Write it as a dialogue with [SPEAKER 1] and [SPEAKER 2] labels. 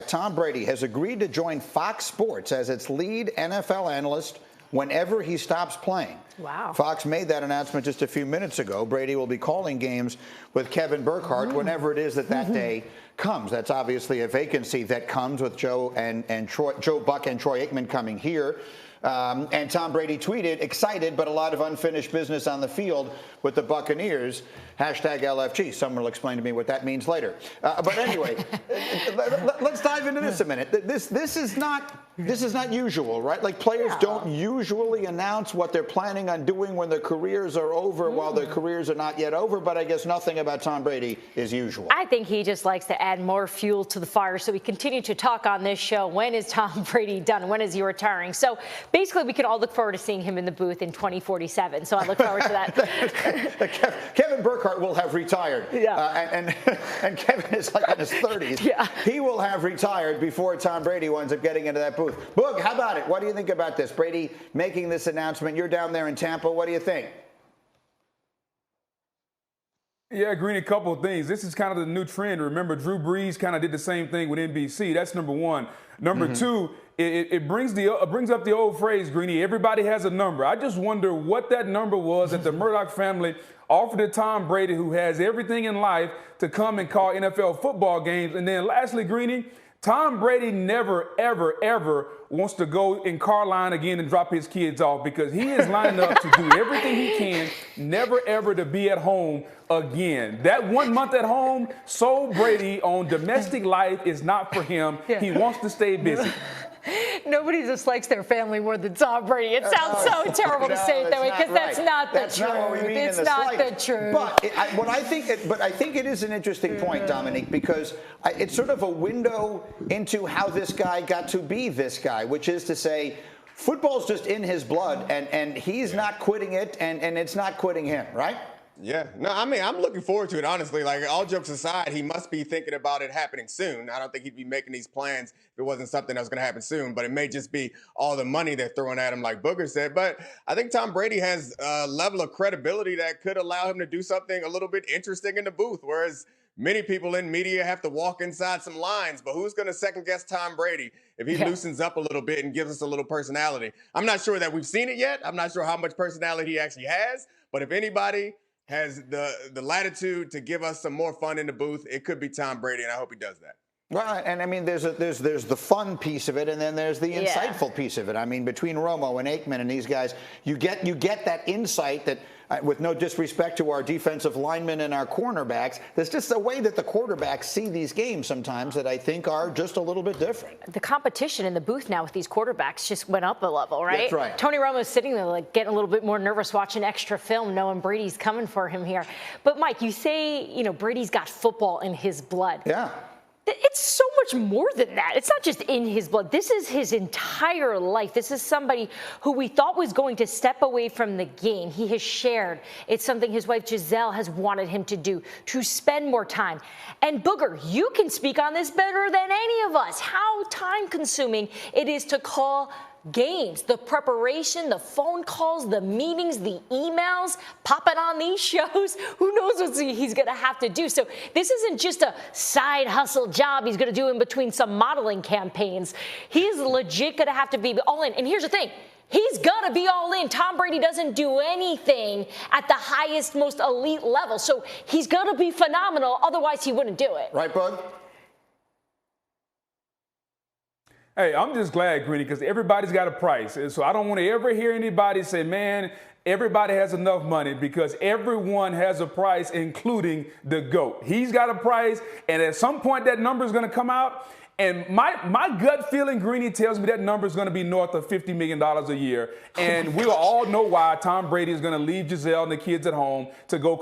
[SPEAKER 1] Tom Brady has agreed to join Fox Sports as its lead NFL analyst whenever he stops playing.
[SPEAKER 2] Wow.
[SPEAKER 1] Fox made that announcement just a few minutes ago. Brady will be calling games with Kevin Burkhardt whenever it is that day comes. That's obviously a vacancy that comes with Joe Buck and Troy Aikman coming here. And Tom Brady tweeted, excited, but a lot of unfinished business on the field with the Buccaneers. Hashtag LFG. Someone will explain to me what that means later. But anyway, let's dive into this a minute. This is not usual, right? Like players don't usually announce what they're planning on doing when their careers are over while their careers are not yet over. But I guess nothing about Tom Brady is usual.
[SPEAKER 2] I think he just likes to add more fuel to the fire. So we continue to talk on this show. When is Tom Brady done? When is he retiring? So basically, we can all look forward to seeing him in the booth in 2047. So I look forward to that.
[SPEAKER 1] Kevin Burkhardt will have retired.
[SPEAKER 2] Yeah.
[SPEAKER 1] And Kevin is like in his 30s.
[SPEAKER 2] Yeah.
[SPEAKER 1] He will have retired before Tom Brady winds up getting into that booth. Boog, how about it? What do you think about this? Brady making this announcement. You're down there in Tampa. What do you think?
[SPEAKER 3] Yeah, Green, a couple of things. This is kind of the new trend. Remember, Drew Brees kind of did the same thing with NBC. That's number one. Number two, it brings up the old phrase, Greeny, everybody has a number. I just wonder what that number was that the Murdoch family offered to Tom Brady, who has everything in life, to come and call NFL football games. And then lastly, Greeny, Tom Brady never, ever, ever wants to go in car line again and drop his kids off because he is lining up to do everything he can, never, ever to be at home again. That 1 month at home, so Brady on domestic life is not for him. Yeah. He wants to stay busy.
[SPEAKER 2] Nobody just likes their family more than Tom Brady. It sounds so terrible to say it that way because that's not the truth.
[SPEAKER 1] Not what we mean
[SPEAKER 2] it's not the truth.
[SPEAKER 1] But I think it is an interesting point, Dominique, because it's sort of a window into how this guy got to be this guy, which is to say, football's just in his blood, and he's not quitting it, and it's not quitting him, right?
[SPEAKER 4] Yeah, no, I mean, I'm looking forward to it, honestly. Like, all jokes aside, he must be thinking about it happening soon. I don't think he'd be making these plans if it wasn't something that was going to happen soon, but it may just be all the money they're throwing at him, like Booger said. But I think Tom Brady has a level of credibility that could allow him to do something a little bit interesting in the booth, whereas many people in media have to walk inside some lines. But who's going to second-guess Tom Brady if he loosens up a little bit and gives us a little personality? I'm not sure that we've seen it yet. I'm not sure how much personality he actually has, but if anybody has the latitude to give us some more fun in the booth, it could be Tom Brady, and I hope he does that.
[SPEAKER 1] Well, and I mean, there's the fun piece of it, and then there's the insightful piece of it. I mean, between Romo and Aikman and these guys, you get that insight that, with no disrespect to our defensive linemen and our cornerbacks, there's just a way that the quarterbacks see these games sometimes that I think are just a little bit different.
[SPEAKER 2] The competition in the booth now with these quarterbacks just went up a level, right?
[SPEAKER 1] That's right.
[SPEAKER 2] Tony Romo's sitting there like getting a little bit more nervous watching extra film, knowing Brady's coming for him here. But Mike, you say, Brady's got football in his blood.
[SPEAKER 1] Yeah.
[SPEAKER 2] It's so much more than that. It's not just in his blood. This is his entire life. This is somebody who we thought was going to step away from the game. He has shared. It's something his wife Giselle has wanted him to do, to spend more time. And Booger, you can speak on this better than any of us, how time-consuming it is to call games, the preparation, the phone calls, the meetings, the emails, popping on these shows. Who knows what he's going to have to do? So this isn't just a side hustle job he's going to do in between some modeling campaigns. He's legit going to have to be all in. And here's the thing. He's got to be all in. Tom Brady doesn't do anything at the highest, most elite level. So he's got to be phenomenal. Otherwise, he wouldn't do it.
[SPEAKER 1] Right, Bud?
[SPEAKER 3] Hey, I'm just glad, Greeny, because everybody's got a price. And so I don't want to ever hear anybody say, man, everybody has enough money, because everyone has a price, including the GOAT. He's got a price, and at some point that number is going to come out. And my gut feeling, Greeny, tells me that number is going to be north of $50 million a year. And we'll all know why Tom Brady is going to leave Giselle and the kids at home to go